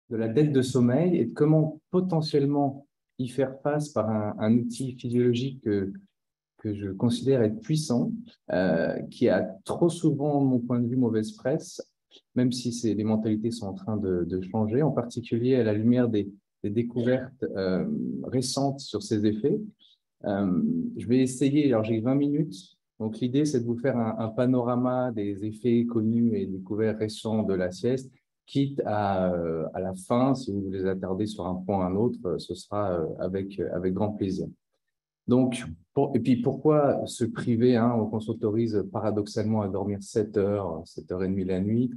de la dette de sommeil et de comment potentiellement y faire face par un outil physiologique que je considère être puissant, qui a trop souvent, de mon point de vue, mauvaise presse, même si les mentalités sont en train de changer, en particulier à la lumière des découvertes récentes sur ses effets. Euh, je vais essayer, alors j'ai 20 minutes, donc l'idée c'est de vous faire un panorama des effets connus et découverts récents de la sieste, quitte à la fin, si vous voulez attarder sur un point ou un autre, ce sera avec grand plaisir. Donc, et puis pourquoi se priver, hein, on s'autorise paradoxalement à dormir 7 heures, 7h30 la nuit,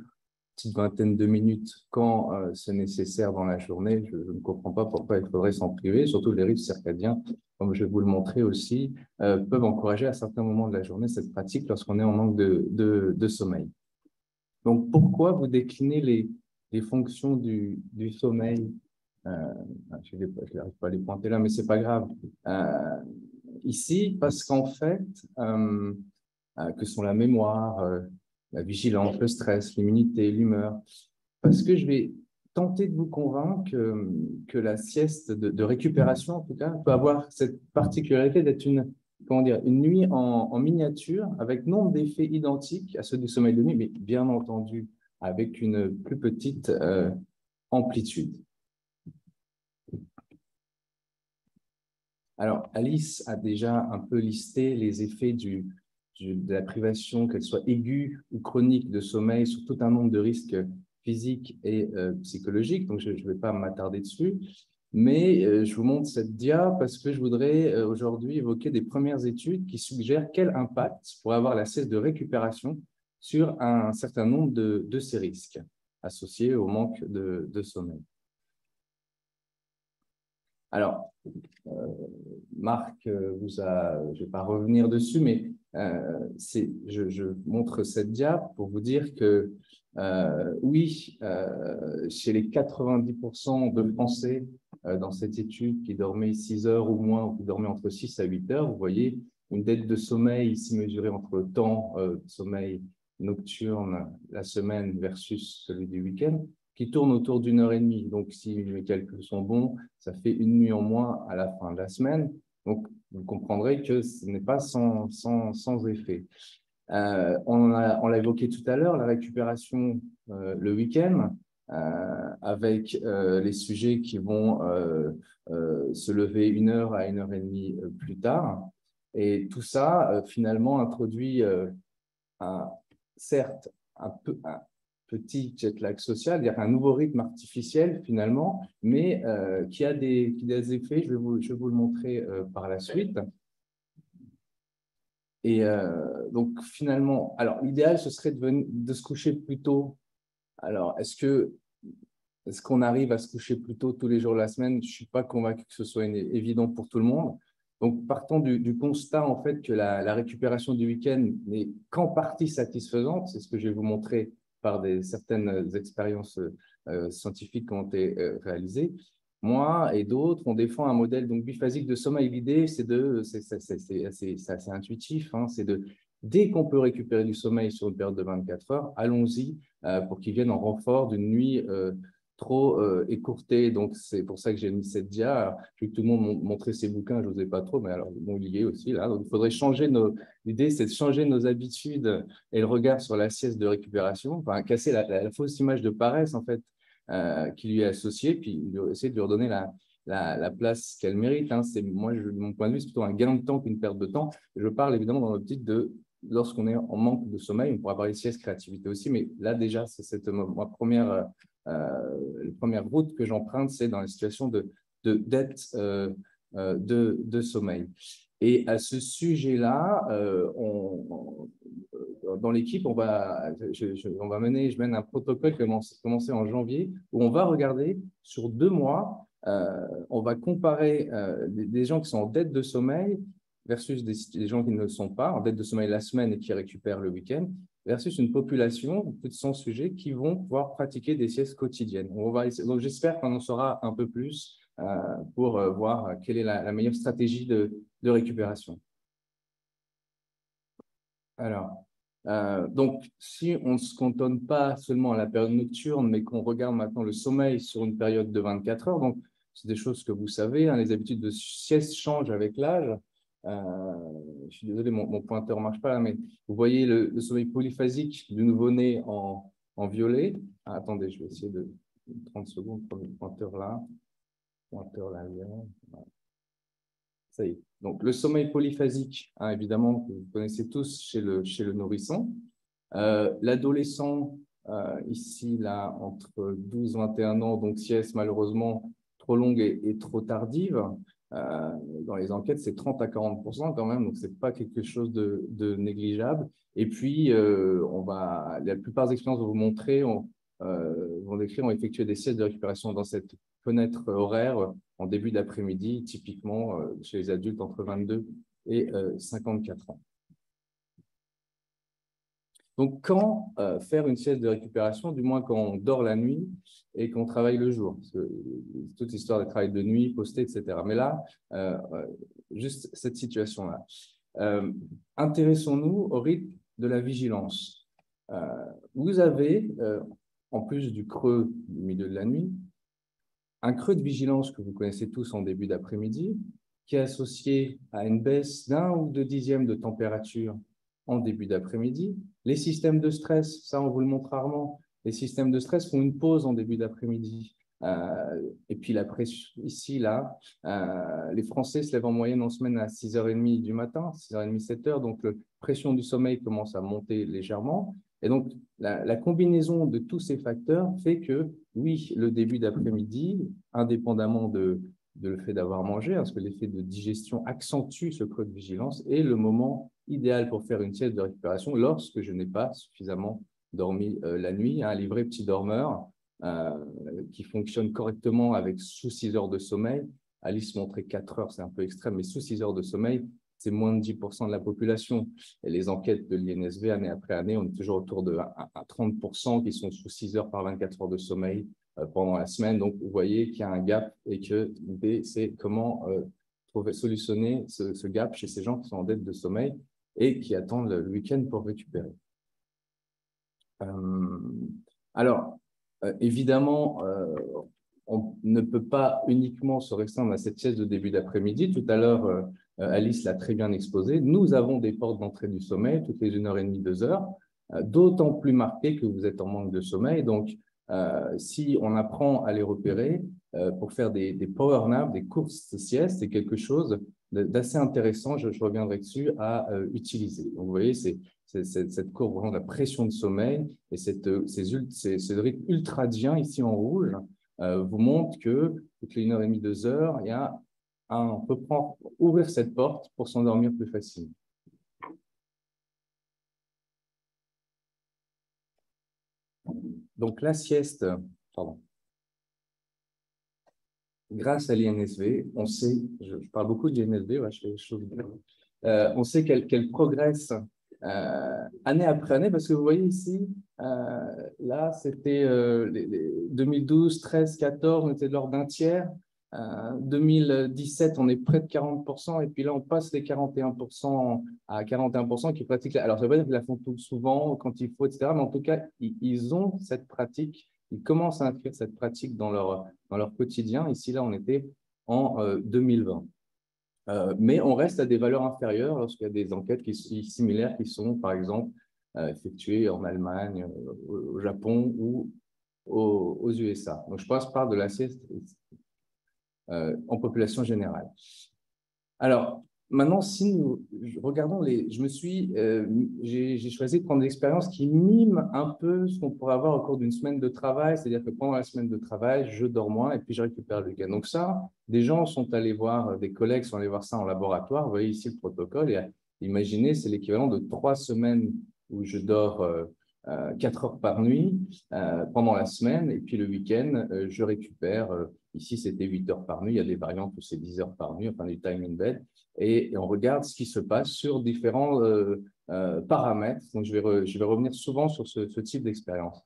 petite vingtaine de minutes quand c'est nécessaire dans la journée. Je ne comprends pas pourquoi il faudrait s'en priver, surtout les rythmes circadiens, comme je vais vous le montrer aussi, peuvent encourager à certains moments de la journée cette pratique lorsqu'on est en manque de sommeil. Donc, pourquoi vous déclinez les fonctions du sommeil? Je n'arrive pas à les pointer là, mais c'est pas grave. Euh, Ici, parce qu'en fait, que sont la mémoire, la vigilance, le stress, l'immunité, l'humeur, parce que je vais tenter de vous convaincre que la sieste de récupération, en tout cas, peut avoir cette particularité d'être comment dire, une nuit en miniature, avec nombre d'effets identiques à ceux du sommeil de nuit, mais bien entendu avec une plus petite amplitude. Alors, Alice a déjà un peu listé les effets de la privation, qu'elle soit aiguë ou chronique de sommeil, sur tout un nombre de risques physiques et psychologiques. Donc, je ne vais pas m'attarder dessus. Mais je vous montre cette dia parce que je voudrais aujourd'hui évoquer des premières études qui suggèrent quel impact pourrait avoir la sieste de récupération sur un certain nombre de ces risques associés au manque de sommeil. Alors, euh, Marc je ne vais pas revenir dessus, mais je montre cette dia pour vous dire que oui, chez les 90% de Français dans cette étude qui dormaient 6 heures ou moins, ou qui dormaient entre 6 à 8 heures, vous voyez une dette de sommeil ici mesurée entre le temps de sommeil nocturne la semaine versus celui du week-end, qui tourne autour d'1 heure et demie. Donc, si mes calculs sont bons, ça fait une nuit en moins à la fin de la semaine. Donc, vous comprendrez que ce n'est pas sans effet. On l'a évoqué tout à l'heure, la récupération le week-end, avec les sujets qui vont se lever 1 heure à 1 heure et demie plus tard. Et tout ça, finalement, introduit un, certes un petit jet lag social, c'est-à-dire un nouveau rythme artificiel finalement, mais qui a des effets, je vais vous le montrer par la suite. Et donc finalement, alors l'idéal ce serait de se coucher plus tôt. Alors est-ce qu'on arrive à se coucher plus tôt tous les jours de la semaine? Je ne suis pas convaincu que ce soit évident pour tout le monde. Donc, partons du constat en fait que la récupération du week-end n'est qu'en partie satisfaisante. C'est ce que je vais vous montrer par certaines expériences scientifiques qui ont été réalisées. Moi et d'autres, on défend un modèle donc biphasique de sommeil. L'idée, c'est assez intuitif, hein, c'est dès qu'on peut récupérer du sommeil sur une période de 24 heures, allons-y pour qu'il vienne en renfort d'une nuit trop écourtée. Donc, c'est pour ça que j'ai mis cette dia. Alors, je veux que tout le monde montrer ses bouquins, je n'osais pas trop, mais alors, ils m'ont lié aussi là. Donc, il faudrait changer l'idée, c'est de changer nos habitudes et le regard sur la sieste de récupération, enfin, casser la fausse image de paresse, en fait, qui lui est associée, puis essayer de lui redonner la place qu'elle mérite. Hein. Moi, de mon point de vue, c'est plutôt un gain de temps qu'une perte de temps. Je parle évidemment dans l'optique de lorsqu'on est en manque de sommeil, on pourra parler de sieste, créativité aussi, mais là déjà, c'est ma première route que j'emprunte, c'est dans les situations de dette de sommeil. Et à ce sujet-là, dans l'équipe, je mène un protocole qui a commencé en janvier, où on va regarder sur 2 mois, on va comparer des gens qui sont en dette de sommeil versus des gens qui ne le sont pas, en dette de sommeil la semaine et qui récupèrent le week-end, versus une population de plus de 100 sujets qui vont pouvoir pratiquer des siestes quotidiennes. Donc j'espère qu'on en saura un peu plus pour voir quelle est la meilleure stratégie de récupération. Alors, Donc, si on ne se cantonne pas seulement à la période nocturne, mais qu'on regarde maintenant le sommeil sur une période de 24 heures, donc c'est des choses que vous savez, hein, les habitudes de sieste changent avec l'âge. Je suis désolé, mon pointeur ne marche pas là, mais vous voyez le sommeil polyphasique du nouveau-né en violet. Ah, attendez, je vais essayer de 30 secondes pour le pointeur là. Pointeur là, voilà. Ça y est. Donc, le sommeil polyphasique, hein, évidemment, que vous connaissez tous chez le nourrisson. L'adolescent, ici, là, entre 12 et 21 ans, donc sieste malheureusement trop longue et trop tardive. Dans les enquêtes, c'est 30 à 40% quand même, donc ce n'est pas quelque chose de négligeable. Et puis, la plupart des expériences vont vous montrer, vont décrire, ont effectué des siestes de récupération dans cette fenêtre horaire en début d'après-midi, typiquement chez les adultes entre 22 et 54 ans. Donc, quand faire une sieste de récupération, du moins quand on dort la nuit et qu'on travaille le jour, parce que toute l'histoire des travail de nuit, posté, etc. Mais là, juste cette situation-là. Intéressons-nous au rythme de la vigilance. Vous avez, en plus du creux du milieu de la nuit, un creux de vigilance que vous connaissez tous en début d'après-midi, qui est associé à une baisse d'1 ou 2 dixièmes de température en début d'après-midi. Les systèmes de stress, ça on vous le montre rarement, les systèmes de stress font une pause en début d'après-midi. Et puis la pression, ici, là, les Français se lèvent en moyenne en semaine à 6h30 du matin, 6h30, 7h, donc la pression du sommeil commence à monter légèrement. Et donc, la combinaison de tous ces facteurs fait que, oui, le début d'après-midi, indépendamment de le fait d'avoir mangé, parce que l'effet de digestion accentue ce creux de vigilance, est le moment idéal pour faire une sieste de récupération lorsque je n'ai pas suffisamment dormi la nuit. Un livret petit dormeur qui fonctionne correctement avec sous 6 heures de sommeil. Alice montrait 4 heures, c'est un peu extrême, mais sous 6 heures de sommeil, c'est moins de 10% de la population. Et les enquêtes de l'INSV, année après année, on est toujours autour de 30% qui sont sous 6 heures par 24 heures de sommeil pendant la semaine. Donc, vous voyez qu'il y a un gap et que l'idée, c'est comment solutionner ce gap chez ces gens qui sont en dette de sommeil et qui attendent le week-end pour récupérer. Alors, évidemment, on ne peut pas uniquement se restreindre à cette sieste de début d'après-midi. Tout à l'heure, Alice l'a très bien exposé. Nous avons des portes d'entrée du sommeil toutes les 1h30, 2 heures, d'autant plus marquées que vous êtes en manque de sommeil. Donc, si on apprend à les repérer pour faire des power naps, des courses de sieste, c'est quelque chose d'assez intéressant, je reviendrai dessus, à utiliser. Donc, vous voyez, c'est cette courbe vraiment de la pression de sommeil et ce rythme ultradien ici en rouge vous montre que toutes les 1h30, 2 heures, on peut ouvrir cette porte pour s'endormir plus facilement. Donc la sieste, pardon. Grâce à l'INSV, on sait, je parle beaucoup de l'INSV, ouais, je fais les choses bien. On sait qu'elle progresse année après année, parce que vous voyez ici, là, c'était 2012, 13, 14, on était de l'ordre d'un tiers. 2017, on est près de 40%, et puis là, on passe les 41% à 41% qui pratiquent. Alors, ça veut pas dire qu'ils la font tout souvent, quand il faut, etc., mais en tout cas, ils ont cette pratique, ils commencent à inscrire cette pratique dans leur quotidien. Ici, là, on était en 2020. Mais on reste à des valeurs inférieures lorsqu'il y a des enquêtes similaires qui sont, par exemple, effectuées en Allemagne, au Japon ou aux USA. Donc, je passe par de la sieste en population générale. Alors, maintenant, si nous regardons j'ai choisi de prendre des expériences qui miment un peu ce qu'on pourrait avoir au cours d'une semaine de travail, c'est-à-dire que pendant la semaine de travail, je dors moins et puis je récupère le week-end. Donc ça, des gens sont allés voir, des collègues sont allés voir ça en laboratoire. Vous voyez ici le protocole et imaginez, c'est l'équivalent de 3 semaines où je dors 4 heures par nuit pendant la semaine et puis le week-end, je récupère. Ici, c'était 8 heures par nuit. Il y a des variantes où c'est 10 heures par nuit, enfin du time in bed. Et on regarde ce qui se passe sur différents paramètres. Donc, je vais revenir souvent sur ce type d'expérience.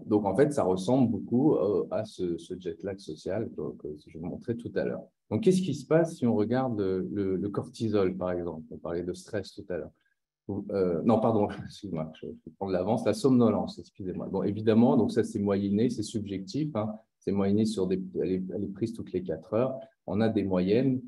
Donc, en fait, ça ressemble beaucoup à ce jet lag social que je vous montrais tout à l'heure. Donc, qu'est-ce qui se passe si on regarde le cortisol, par exemple? On parlait de stress tout à l'heure. Non, pardon, excuse-moi, je prends de l'avance. La somnolence, excusez-moi. Bon, évidemment, donc ça, c'est moyenné, c'est subjectif. Hein, c'est moyenné sur elle est prise toutes les 4 heures. On a des moyennes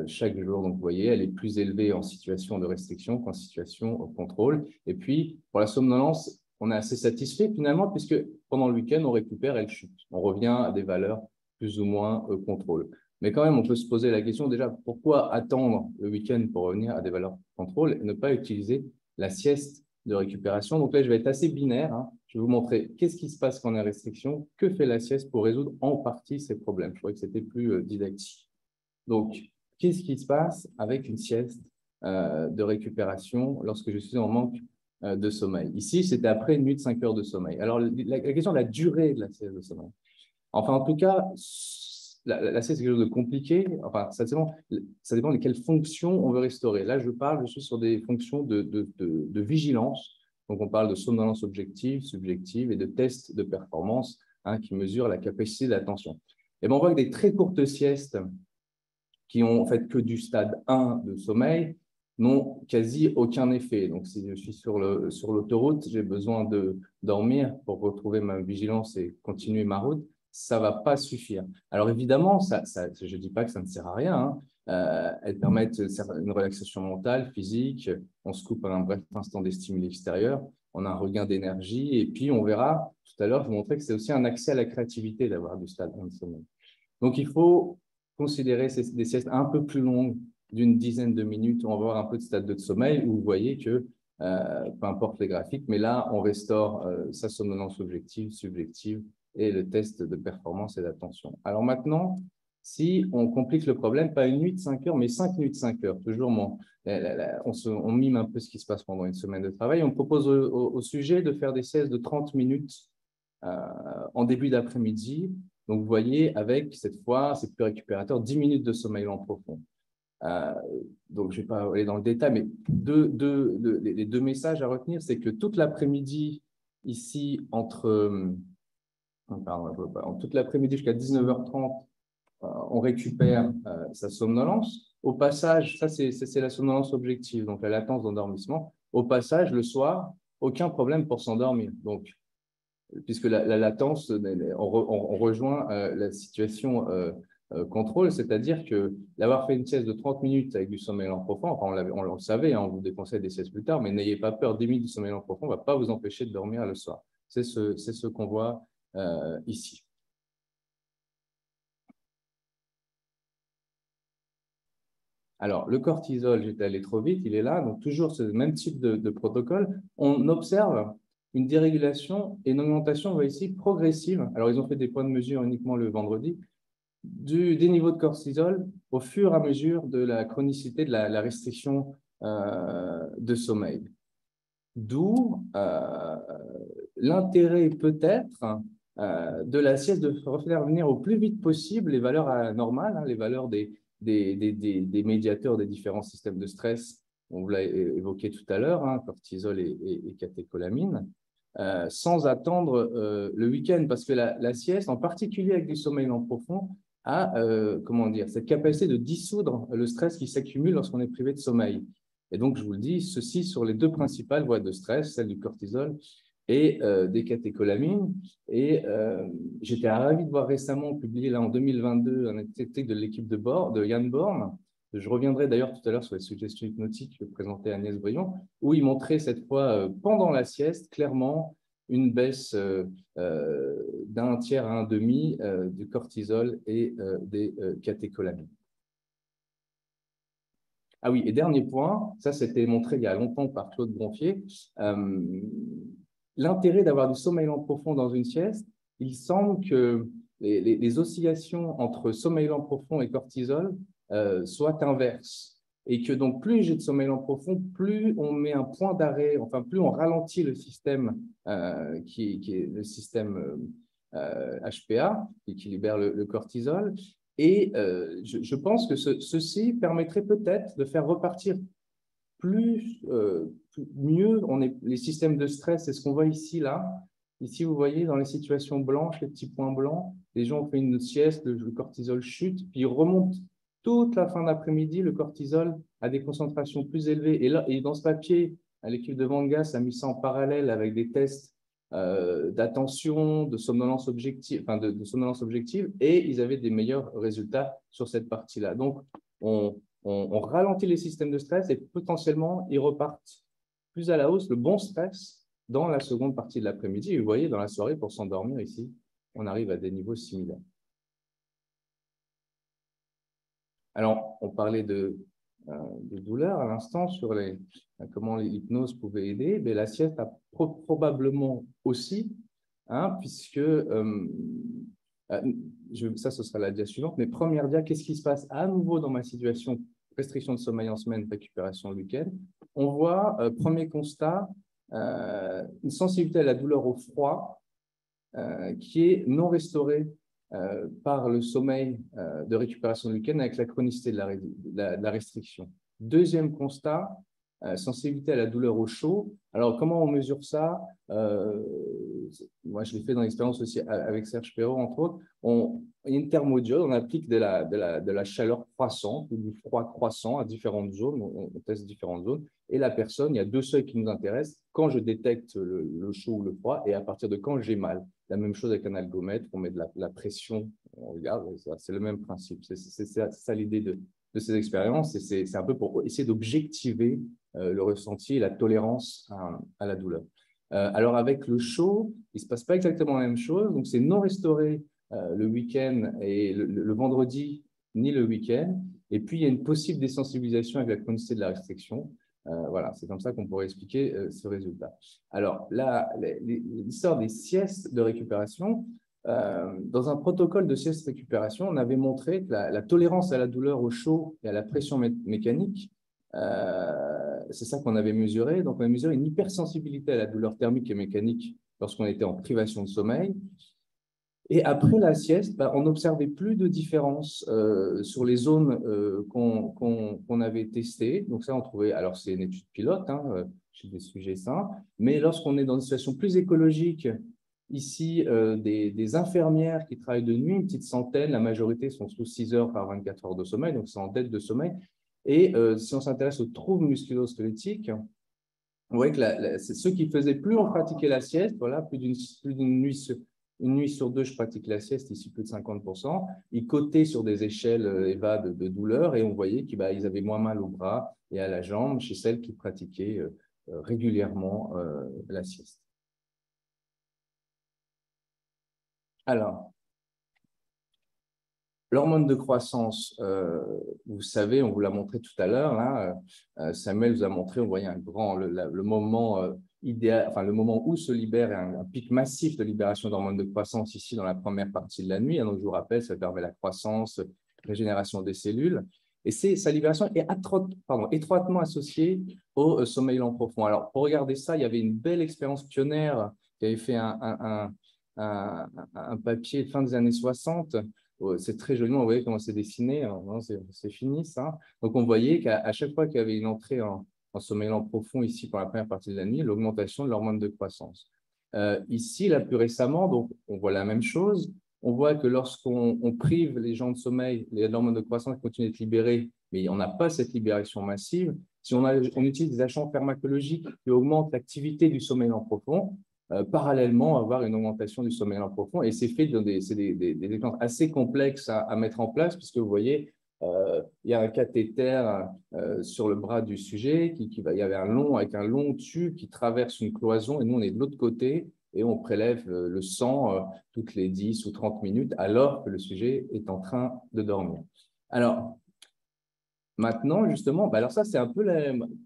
chaque jour. Donc, vous voyez, elle est plus élevée en situation de restriction qu'en situation de contrôle. Et puis, pour la somnolence, on est assez satisfait finalement, puisque pendant le week-end, on récupère, elle chute. On revient à des valeurs plus ou moins contrôle. Mais quand même, on peut se poser la question déjà, pourquoi attendre le week-end pour revenir à des valeurs de contrôle et ne pas utiliser la sieste de récupération? Donc là, je vais être assez binaire. Hein. Je vais vous montrer qu'est-ce qui se passe quand on est en restriction, que fait la sieste pour résoudre en partie ces problèmes. Je trouvais que c'était plus didactique. Donc, qu'est-ce qui se passe avec une sieste de récupération lorsque je suis en manque de sommeil? Ici, c'était après une nuit de 5 heures de sommeil. Alors, la question de la durée de la sieste de sommeil. Enfin, en tout cas, la sieste, c'est quelque chose de compliqué. Enfin, ça dépend de quelles fonctions on veut restaurer. Là, je suis sur des fonctions de vigilance. Donc, on parle de somnolence objective, subjective et de tests de performance qui mesurent la capacité d'attention. Et bien, on voit que des très courtes siestes qui ont en fait que du stade 1 de sommeil n'ont quasi aucun effet. Donc, si je suis sur l'autoroute, j'ai besoin de dormir pour retrouver ma vigilance et continuer ma route, ça ne va pas suffire. Alors, évidemment, je ne dis pas que ça ne sert à rien. Hein. Elles permettent une relaxation mentale, physique. On se coupe à un bref instant des stimuli extérieurs. On a un regain d'énergie. Et puis, on verra, tout à l'heure, je vous montrais que c'est aussi un accès à la créativité d'avoir du stade 1 de sommeil. Donc, il faut considérer des siestes un peu plus longues d'une dizaine de minutes. On va voir un peu de stade de sommeil où vous voyez que, peu importe les graphiques, mais là, on restaure sa somnolence objective, subjective et le test de performance et d'attention. Alors maintenant, si on complique le problème, pas une nuit de 5 heures, mais 5 nuits de 5 heures, toujours on mime un peu ce qui se passe pendant une semaine de travail. On propose au sujet de faire des siestes de 30 minutes en début d'après-midi. Donc, vous voyez, avec cette fois, c'est plus récupérateur, 10 minutes de sommeil lent profond. Donc, je ne vais pas aller dans le détail, mais les deux messages à retenir, c'est que toute l'après-midi, ici, toute l'après-midi jusqu'à 19h30, on récupère sa somnolence. Au passage, ça c'est la somnolence objective, donc la latence d'endormissement. Au passage, le soir, aucun problème pour s'endormir. Donc, puisque la latence, on rejoint la situation contrôle, c'est-à-dire que d'avoir fait une sieste de 30 minutes avec du sommeil lent profond, enfin on le savait, hein, on vous déconseille des siestes plus tard, mais n'ayez pas peur, 10 minutes de sommeil lent profond ne va pas vous empêcher de dormir le soir. C'est ce qu'on voit ici. Alors, le cortisol, j'étais allé trop vite, il est là, donc toujours ce même type de protocole. On observe une dérégulation et une augmentation, on voit ici, progressive. Alors, ils ont fait des points de mesure uniquement le vendredi, des niveaux de cortisol au fur et à mesure de la chronicité de la restriction de sommeil. D'où l'intérêt peut-être de la sieste de refaire venir au plus vite possible les valeurs normales, hein, les valeurs des médiateurs des différents systèmes de stress. On vous l'a évoqué tout à l'heure, hein, cortisol et catécholamine, sans attendre le week-end, parce que la sieste, en particulier avec du sommeil lent profond, a comment dire, cette capacité de dissoudre le stress qui s'accumule lorsqu'on est privé de sommeil. Et donc, je vous le dis, ceci sur les deux principales voies de stress, celle du cortisol et des catécholamines. Et j'étais ravi de voir récemment publié là en 2022 un article de l'équipe de Yann Born. Je reviendrai d'ailleurs tout à l'heure sur les suggestions hypnotiques présentées à Agnès Brion, où il montrait cette fois, pendant la sieste, clairement, une baisse d'un tiers à un demi du cortisol et des catécholamines. Ah oui, et dernier point, ça c'était montré il y a longtemps par Claude Bronfier, l'intérêt d'avoir du sommeil lent profond dans une sieste, il semble que les oscillations entre sommeil lent profond et cortisol soient inverses. Et que donc plus j'ai de sommeil lent profond, plus on met un point d'arrêt, enfin plus on ralentit le système qui est le système HPA, qui libère le cortisol. Et je pense que ceci permettrait peut-être de faire repartir mieux les systèmes de stress. C'est ce qu'on voit ici, là. Ici, vous voyez, dans les situations blanches, les petits points blancs, les gens ont fait une sieste, le cortisol chute, puis il remonte toute la fin d'après-midi, le cortisol a des concentrations plus élevées. Et là, et dans ce papier, L'équipe de Vangas a mis ça en parallèle avec des tests d'attention, de somnolence objective, enfin de somnolence objective, et ils avaient des meilleurs résultats sur cette partie-là. Donc, on ralentit les systèmes de stress et potentiellement, ils repartent plus à la hausse, le bon stress, dans la seconde partie de l'après-midi. Et vous voyez, dans la soirée, pour s'endormir ici, on arrive à des niveaux similaires. Alors, on parlait de douleur à l'instant sur comment l'hypnose pouvait aider. Mais la sieste a probablement aussi, hein, puisque ça, ce sera la dia suivante. Mais première dia, qu'est-ce qui se passe à nouveau dans ma situation restriction de sommeil en semaine, récupération le week-end? On voit, premier constat, une sensibilité à la douleur au froid qui est non restaurée par le sommeil de récupération du week-end avec la chronicité de la restriction. Deuxième constat, sensibilité à la douleur au chaud. Alors, comment on mesure ça? Moi, je l'ai fait dans l'expérience aussi avec Serge Perrault, entre autres. Il y a une thermodiode, on applique de la chaleur croissante ou du froid croissant à différentes zones, on teste différentes zones. Et la personne, il y a deux seuils qui nous intéressent, quand je détecte le chaud ou le froid et à partir de quand j'ai mal. La même chose avec un algomètre, on met de la pression, on regarde, c'est le même principe. C'est ça l'idée de ces expériences, et c'est un peu pour essayer d'objectiver le ressenti et la tolérance à la douleur. Alors avec le chaud, il ne se passe pas exactement la même chose, donc c'est non restauré le week-end et le vendredi, ni le week-end, et puis il y a une possible désensibilisation avec la chronicité de la restriction. Voilà, c'est comme ça qu'on pourrait expliquer ce résultat. Alors, l'histoire des siestes de récupération, dans un protocole de sieste récupération, on avait montré que la tolérance à la douleur au chaud et à la pression mécanique, c'est ça qu'on avait mesuré. Donc, on a mesuré une hypersensibilité à la douleur thermique et mécanique lorsqu'on était en privation de sommeil. Et après la sieste, on n'observait plus de différence sur les zones qu'on avait testées. Donc ça, on trouvait, alors c'est une étude pilote chez des sujets sains, mais lorsqu'on est dans une situation plus écologique, ici, des infirmières qui travaillent de nuit, une petite centaine, la majorité sont sous 6 heures par 24 heures de sommeil, donc c'est en dette de sommeil. Et si on s'intéresse aux troubles musculo-squelettiques, on voit que c'est ceux qui faisaient plus on pratiquait la sieste, voilà, plus d'une nuit une nuit sur deux, je pratique la sieste, ici plus de 50%. Ils cotaient sur des échelles EVA de douleur et on voyait qu'ils avaient moins mal au bras et à la jambe chez celles qui pratiquaient régulièrement la sieste. Alors, l'hormone de croissance, vous savez, on vous l'a montré tout à l'heure, là, Samuel vous a montré, on voyait le moment idéal, enfin le moment où se libère un pic massif de libération d'hormones de croissance ici dans la première partie de la nuit. Donc, je vous rappelle, ça permet la croissance, régénération des cellules. Et sa libération est étroitement associée au sommeil lent profond. Alors, pour regarder ça, il y avait une belle expérience pionnière qui avait fait un papier fin des années 60. C'est très joliment, vous voyez comment c'est dessiné, c'est fini ça. Donc on voyait qu'à chaque fois qu'il y avait une entrée en sommeil lent profond ici pour la première partie de la nuit, l'augmentation de l'hormone de croissance. Ici, là plus récemment, donc on voit la même chose. On voit que lorsqu'on prive les gens de sommeil, l'hormone de croissance continue d'être libérée, mais on n'a pas cette libération massive. Si on utilise des agents pharmacologiques qui augmentent l'activité du sommeil lent profond, parallèlement avoir une augmentation du sommeil lent profond. Et c'est fait dans des exemples assez complexes à mettre en place, puisque vous voyez, il y a un cathéter sur le bras du sujet, il y avait avec un long tube qui traverse une cloison, et nous, on est de l'autre côté, et on prélève le sang toutes les 10 ou 30 minutes, alors que le sujet est en train de dormir. Alors, maintenant, justement, alors ça, c'est un peu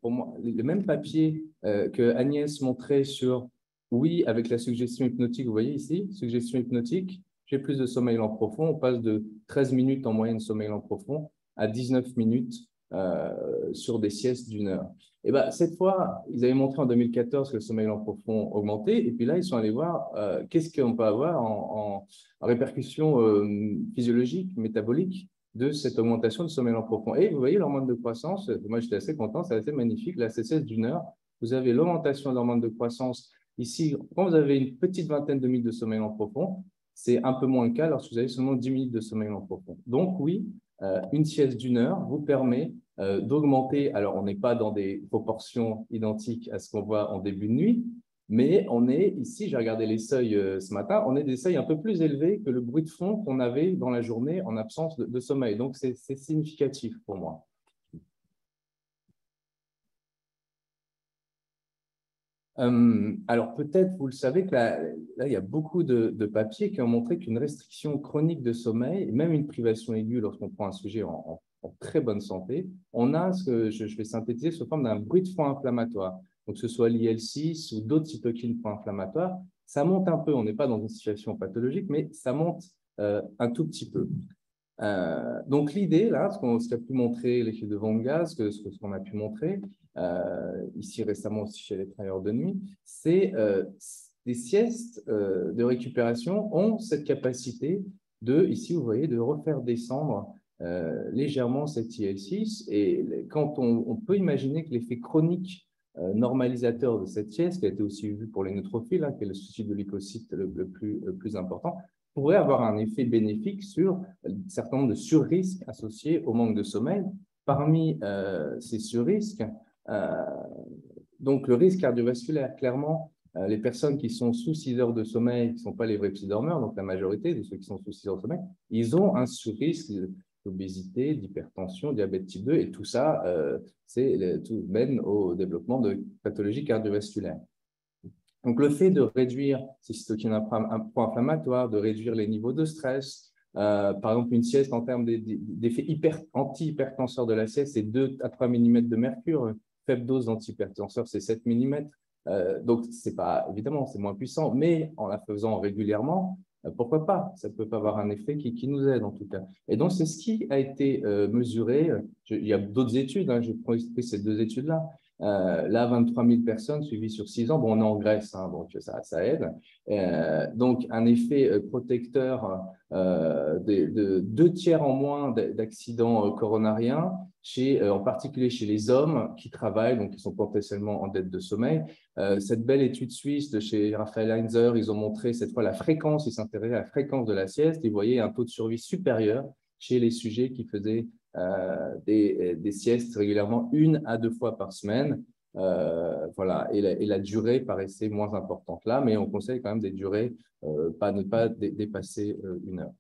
pour moi, le même papier que Agnès montrait sur, oui, avec la suggestion hypnotique, vous voyez ici, suggestion hypnotique, j'ai plus de sommeil lent profond, on passe de 13 minutes en moyenne de sommeil lent profond à 19 minutes sur des siestes d'1 heure. Et bien, cette fois, ils avaient montré en 2014 que le sommeil lent profond augmentait, et puis là, ils sont allés voir qu'est-ce qu'on peut avoir en répercussions physiologiques, métaboliques, de cette augmentation de sommeil lent profond. Et vous voyez l'hormone de croissance, moi j'étais assez content, c'est assez magnifique, la CCS d'1 heure, vous avez l'augmentation de l'hormone de croissance. Ici, quand vous avez une petite vingtaine de minutes de sommeil lent profond, c'est un peu moins le cas lorsque vous avez seulement 10 minutes de sommeil lent profond. Donc oui, une sieste d'une heure vous permet d'augmenter, alors on n'est pas dans des proportions identiques à ce qu'on voit en début de nuit, mais on est ici, j'ai regardé les seuils ce matin, on est des seuils un peu plus élevés que le bruit de fond qu'on avait dans la journée en absence de sommeil. Donc, c'est significatif pour moi. Alors, peut-être, vous le savez, que là, il y a beaucoup de papiers qui ont montré qu'une restriction chronique de sommeil, même une privation aiguë, lorsqu'on prend un sujet en très bonne santé, on a ce que je vais synthétiser sous forme d'un bruit de fond inflammatoire. Donc, que ce soit l'IL-6 ou d'autres cytokines pro-inflammatoires, ça monte un peu. On n'est pas dans une situation pathologique, mais ça monte un tout petit peu. Donc, l'idée, là, ce qu'a pu montrer l'effet de Van Gas, ce qu'on a pu montrer ici récemment aussi chez les travailleurs de nuit, c'est des siestes de récupération ont cette capacité de, ici vous voyez, de refaire descendre légèrement cette IL-6. Et quand on peut imaginer que l'effet chronique normalisateur de cette sieste, qui a été aussi vu pour les neutrophiles, hein, qui est le souci de leucocytes le plus important, pourrait avoir un effet bénéfique sur un certain nombre de surrisques associés au manque de sommeil. Parmi ces surrisques, donc le risque cardiovasculaire, clairement, les personnes qui sont sous 6 heures de sommeil, qui ne sont pas les vrais petits dormeurs, donc la majorité de ceux qui sont sous 6 heures de sommeil, ils ont un surrisque d'obésité, d'hypertension, diabète type 2, et tout ça, tout mène au développement de pathologies cardiovasculaires. Donc, le fait de réduire ces cytokines pro-inflammatoires, de réduire les niveaux de stress, par exemple, une sieste en termes d'effet anti-hypertenseur de la sieste, c'est 2 à 3 mm de mercure. Faible dose d'anti-hypertenseur, c'est 7 mm. Donc, c'est pas, évidemment, c'est moins puissant, mais en la faisant régulièrement, pourquoi pas? Ça peut avoir un effet qui nous aide, en tout cas. Et donc, c'est ce qui a été mesuré. Il y a d'autres études, hein, j'ai pris ces 2 études-là. Là, 23 000 personnes suivies sur 6 ans. Bon, on est en Grèce, hein, donc ça aide. Donc, un effet protecteur de 2 tiers en moins d'accidents coronariens, en particulier chez les hommes qui travaillent, donc qui sont potentiellement en dette de sommeil. Cette belle étude suisse de chez Raphaël Heinzer, ils ont montré cette fois la fréquence, ils s'intéressaient à la fréquence de la sieste. Ils voyaient un taux de survie supérieur chez les sujets qui faisaient des siestes régulièrement 1 à 2 fois par semaine. Voilà, et la durée paraissait moins importante là, mais on conseille quand même des durées, ne pas dépasser 1 heure.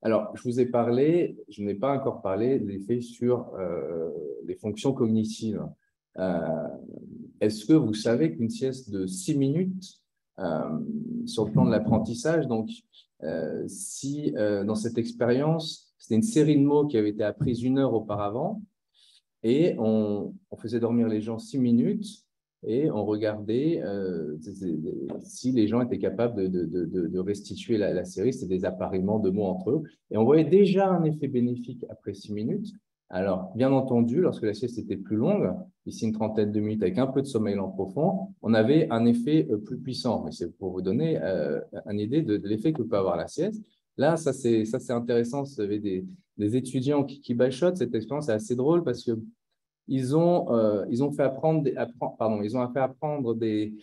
Alors, je n'ai pas encore parlé de l'effet sur les fonctions cognitives. Est-ce que vous savez qu'une sieste de 6 minutes sur le plan de l'apprentissage, donc si dans cette expérience, c'était une série de mots qui avait été apprise 1 heure auparavant, et on faisait dormir les gens 6 minutes, et on regardait si les gens étaient capables de restituer la série, c'était des appariements de mots entre eux, et on voyait déjà un effet bénéfique après 6 minutes. Alors, bien entendu, lorsque la sieste était plus longue, ici une trentaine de minutes avec un peu de sommeil lent profond, on avait un effet plus puissant. Mais c'est pour vous donner une idée de l'effet que peut avoir la sieste. Là, ça c'est intéressant. Vous avez des étudiants qui bachotent. Cette expérience est assez drôle parce que ils ont fait apprendre, ils ont fait apprendre des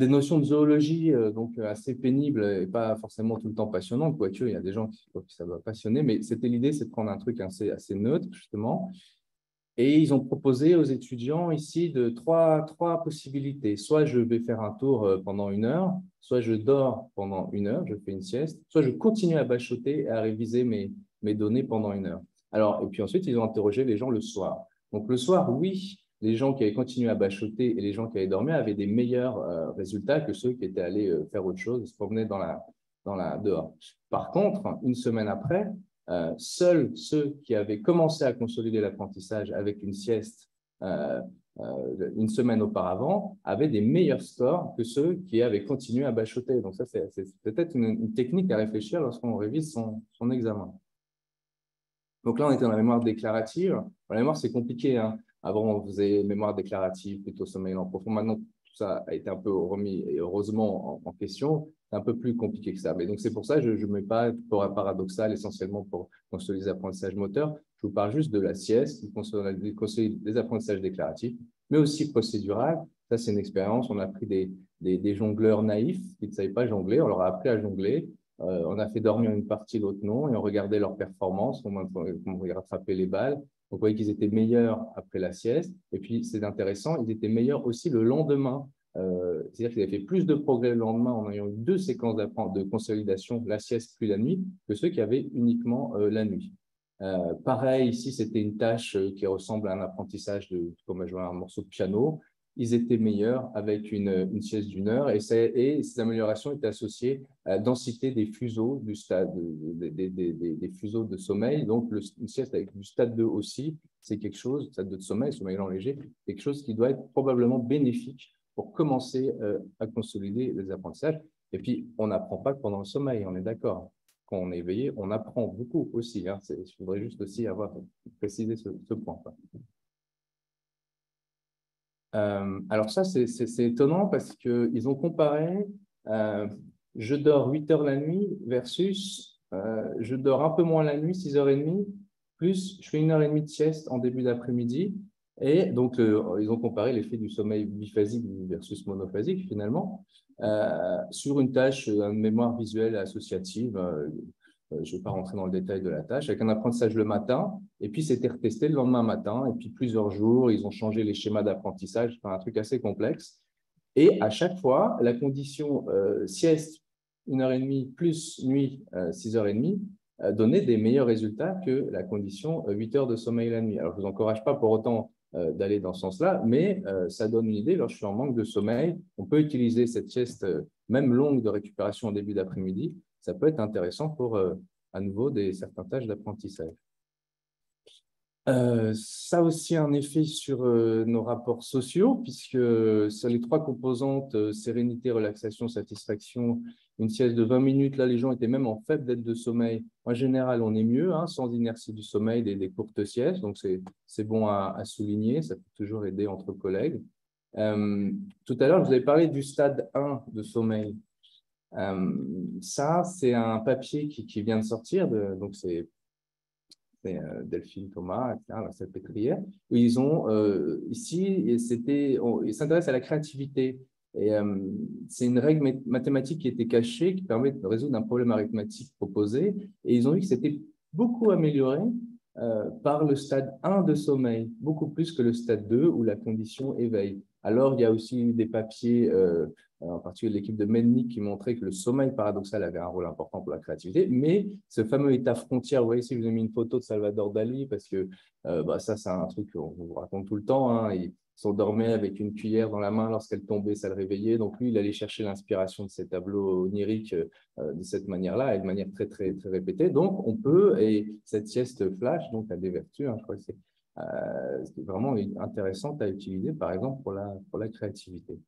notions de zoologie donc assez pénibles et pas forcément tout le temps passionnantes. Quoique, il y a des gens qui ça doit passionner, mais l'idée, c'est de prendre un truc assez neutre, justement. Et ils ont proposé aux étudiants ici trois possibilités. Soit je vais faire un tour pendant 1 heure, soit je dors pendant 1 heure, je fais une sieste, soit je continue à bachoter et à réviser mes données pendant 1 heure. Alors, et puis ensuite, ils ont interrogé les gens le soir. Donc, le soir, oui, les gens qui avaient continué à bachoter et les gens qui avaient dormi avaient des meilleurs résultats que ceux qui étaient allés faire autre chose, se promener dehors. Par contre, 1 semaine après, seuls ceux qui avaient commencé à consolider l'apprentissage avec une sieste 1 semaine auparavant avaient des meilleurs scores que ceux qui avaient continué à bachoter. Donc ça, c'est peut-être une technique à réfléchir lorsqu'on révise son examen. Donc là, on était dans la mémoire déclarative. La mémoire, c'est compliqué, hein. Avant, on faisait mémoire déclarative, plutôt sommeil lent profond. Maintenant, tout ça a été un peu remis, et heureusement, en question. C'est un peu plus compliqué que ça. Mais donc, c'est pour ça que je ne mets pas pour paradoxal essentiellement pour consolider les apprentissages moteurs. Je vous parle juste de la sieste, qui consolide les apprentissages déclaratifs, mais aussi procédural. Ça, c'est une expérience. On a pris des jongleurs naïfs qui ne savaient pas jongler. On leur a appris à jongler. On a fait dormir une partie, l'autre non, et on regardait leur performance, on rattrapait les balles. Donc, vous voyez qu'ils étaient meilleurs après la sieste. Et puis, c'est intéressant, ils étaient meilleurs aussi le lendemain. C'est-à-dire qu'ils avaient fait plus de progrès le lendemain en ayant eu deux séquences de consolidation, la sieste plus la nuit, que ceux qui avaient uniquement la nuit. Pareil, ici, c'était une tâche qui ressemble à un apprentissage comme à jouer un morceau de piano. Ils étaient meilleurs avec une sieste d'une heure et ces améliorations étaient associées à la densité des fuseaux du stade, des fuseaux de sommeil. Donc, une sieste avec du stade 2 aussi, c'est quelque chose, stade 2 de sommeil, sommeil lent léger, quelque chose qui doit être probablement bénéfique pour commencer à consolider les apprentissages. Et puis, on n'apprend pas que pendant le sommeil, on est d'accord. Quand on est éveillé, on apprend beaucoup aussi. Hein. Je voudrais juste aussi préciser ce point. Alors ça, c'est étonnant parce qu'ils ont comparé je dors 8 heures la nuit versus je dors un peu moins la nuit, 6h30, plus je fais 1h30 de sieste en début d'après-midi. Et donc, ils ont comparé l'effet du sommeil biphasique versus monophasique finalement sur une tâche, une mémoire visuelle associative. Je ne vais pas rentrer dans le détail de la tâche, avec un apprentissage le matin, et puis c'était retesté le lendemain matin, et puis plusieurs jours, ils ont changé les schémas d'apprentissage, enfin, un truc assez complexe. Et à chaque fois, la condition sieste 1h30 plus nuit 6h30 donnait des meilleurs résultats que la condition 8 heures de sommeil la nuit. Alors, je ne vous encourage pas pour autant d'aller dans ce sens-là, mais ça donne une idée. Lorsque je suis en manque de sommeil, on peut utiliser cette sieste, même longue de récupération en début d'après-midi. Ça peut être intéressant pour, à nouveau, certaines tâches d'apprentissage. Ça a aussi un effet sur nos rapports sociaux, puisque sur les trois composantes, sérénité, relaxation, satisfaction, une sieste de 20 minutes, là, les gens étaient même en faible dette de sommeil. En général, on est mieux, hein, sans inertie du sommeil, des courtes siestes, donc c'est bon à souligner, ça peut toujours aider entre collègues. Tout à l'heure, je vous avais parlé du stade 1 de sommeil. Ça, c'est un papier qui vient de sortir, donc c'est Delphine Thomas, etc., la salpêtrière, où ils ont ici, ils s'intéressent à la créativité. Et c'est une règle mathématique qui était cachée, qui permet de résoudre un problème arithmétique proposé. Et ils ont vu que c'était beaucoup amélioré par le stade 1 de sommeil, beaucoup plus que le stade 2 où la condition éveil. Alors, il y a aussi eu des papiers, en particulier l'équipe de Mednick, qui montrait que le sommeil paradoxal avait un rôle important pour la créativité, mais ce fameux état frontière, vous voyez ici, je vous ai mis une photo de Salvador Dali, parce que ça, c'est un truc qu'on vous raconte tout le temps, hein, il s'endormait avec une cuillère dans la main, lorsqu'elle tombait, ça le réveillait, donc lui, il allait chercher l'inspiration de ces tableaux oniriques de cette manière-là, et de manière très, très, très répétée. Donc, on peut, et cette sieste flash, donc, a des vertus, hein, je crois que c'est vraiment intéressante à utiliser, par exemple, pour la créativité.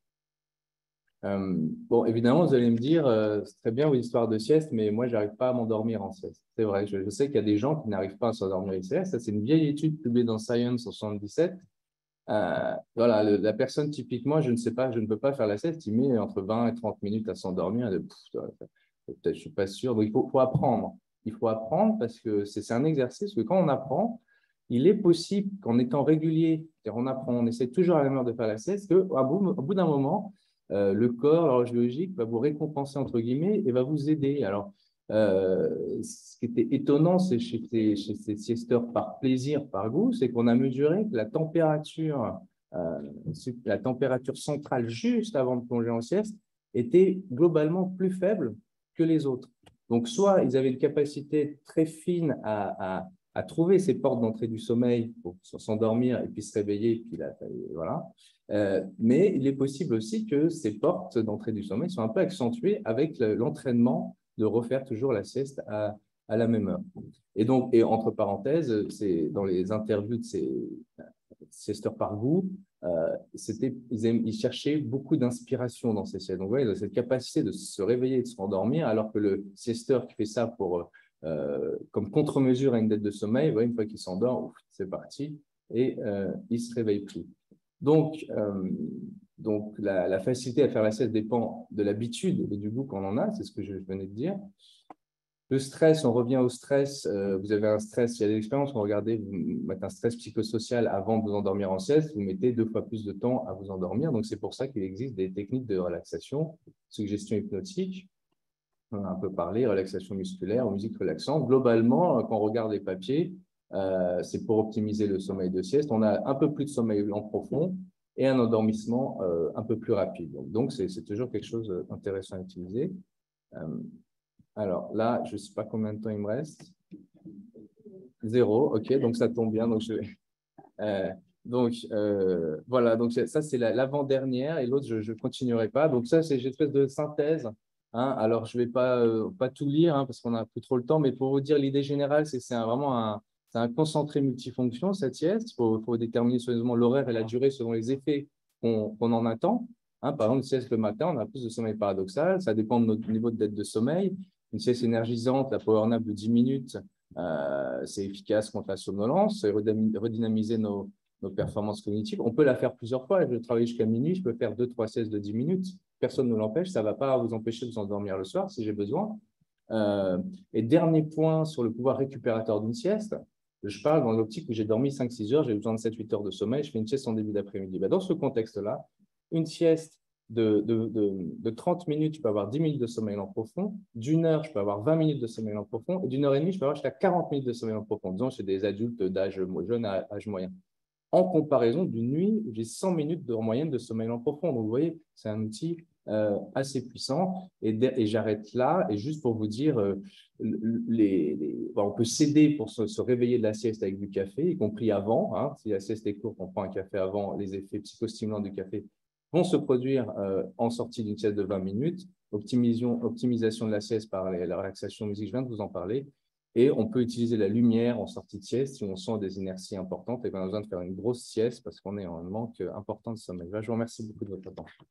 Bon, évidemment, vous allez me dire, c'est très bien vos histoires de sieste, mais moi, je n'arrive pas à m'endormir en sieste. C'est vrai, je sais qu'il y a des gens qui n'arrivent pas à s'endormir en sieste. Ça, c'est une vieille étude publiée dans Science en 77. Voilà, la personne, typiquement, je ne sais pas, je ne peux pas faire la sieste, il met entre 20 et 30 minutes à s'endormir. Peut-être, je suis pas sûr. Donc, il faut apprendre. Il faut apprendre parce que c'est un exercice que quand on apprend, il est possible qu'en étant régulier, on apprend, on essaie toujours à la même heure de faire la sieste, qu'au bout d'un moment, le corps, l'horloge biologique va vous récompenser, entre guillemets, et va vous aider. Alors, ce qui était étonnant, c'est chez ces siesteurs par plaisir, par goût, c'est qu'on a mesuré que la température centrale juste avant de plonger en sieste était globalement plus faible que les autres. Donc, soit ils avaient une capacité très fine à trouver ces portes d'entrée du sommeil pour s'endormir et puis se réveiller, puis là, voilà. Mais il est possible aussi que ces portes d'entrée du sommeil soient un peu accentuées avec l'entraînement de refaire toujours la sieste à la même heure. Et donc, et entre parenthèses, c'est dans les interviews de ces siesteurs par goût, ils cherchaient beaucoup d'inspiration dans ces siestes. Donc, ouais, cette capacité de se réveiller et de se rendormir, alors que le siesteur qui fait ça comme contre-mesure à une dette de sommeil, ouais, une fois qu'il s'endort, c'est parti, et il ne se réveille plus. Donc la facilité à faire la sieste dépend de l'habitude et du goût qu'on en a, c'est ce que je venais de dire. Le stress, on revient au stress. Vous avez un stress, il y a des expériences, vous regardez, vous mettez un stress psychosocial avant de vous endormir en sieste, vous mettez 2 fois plus de temps à vous endormir. Donc, c'est pour ça qu'il existe des techniques de relaxation, suggestion hypnotique. on a un peu parlé, relaxation musculaire ou musique relaxante. Globalement, quand on regarde les papiers, c'est pour optimiser le sommeil de sieste. On a un peu plus de sommeil lent profond et un endormissement un peu plus rapide. Donc c'est toujours quelque chose d'intéressant à utiliser. Euh, alors là, je ne sais pas combien de temps il me reste. 0, ok, donc ça tombe bien. Euh, voilà, donc ça c'est l'avant-dernière et l'autre je ne continuerai pas. Donc ça c'est une espèce de synthèse. Hein. Alors je ne vais pas tout lire parce qu'on n'a plus trop le temps, mais pour vous dire l'idée générale, c'est vraiment c'est un concentré multifonction, cette sieste. Il faut déterminer seulement l'horaire et la durée selon les effets qu'on en attend. Hein. Par exemple, une sieste le matin, on a plus de sommeil paradoxal, ça dépend de notre niveau de dette de sommeil. Une sieste énergisante, la power nap de 10 minutes, c'est efficace contre la somnolence, c'est redynamiser nos performances cognitives. On peut la faire plusieurs fois. Je travaille jusqu'à minuit, je peux faire 2-3 siestes de 10 minutes. Personne ne l'empêche. Ça ne va pas vous empêcher de vous endormir le soir si j'ai besoin. Et dernier point sur le pouvoir récupérateur d'une sieste, je parle dans l'optique où j'ai dormi 5-6 heures, j'ai besoin de 7-8 heures de sommeil, je fais une sieste en début d'après-midi. Dans ce contexte-là, une sieste de 30 minutes, je peux avoir 10 minutes de sommeil lent profond. D'une heure, je peux avoir 20 minutes de sommeil lent profond. Et d'une heure et demie, je peux avoir jusqu'à 40 minutes de sommeil lent profond. Disons, chez des adultes d'âge jeune à âge moyen. En comparaison d'une nuit où j'ai 100 minutes de moyenne de sommeil lent profond. Donc, vous voyez, c'est un outil assez puissant. Et j'arrête là. Et juste pour vous dire, on peut s'aider pour se réveiller de la sieste avec du café, y compris avant. Hein. Si la sieste est courte, on prend un café avant, les effets psychostimulants du café vont se produire en sortie d'une sieste de 20 minutes. Optimisation de la sieste par la relaxation musique, je viens de vous en parler. Et on peut utiliser la lumière en sortie de sieste si on sent des inerties importantes et qu'on a besoin de faire une grosse sieste parce qu'on est en manque important de sommeil. Je vous remercie beaucoup de votre attention.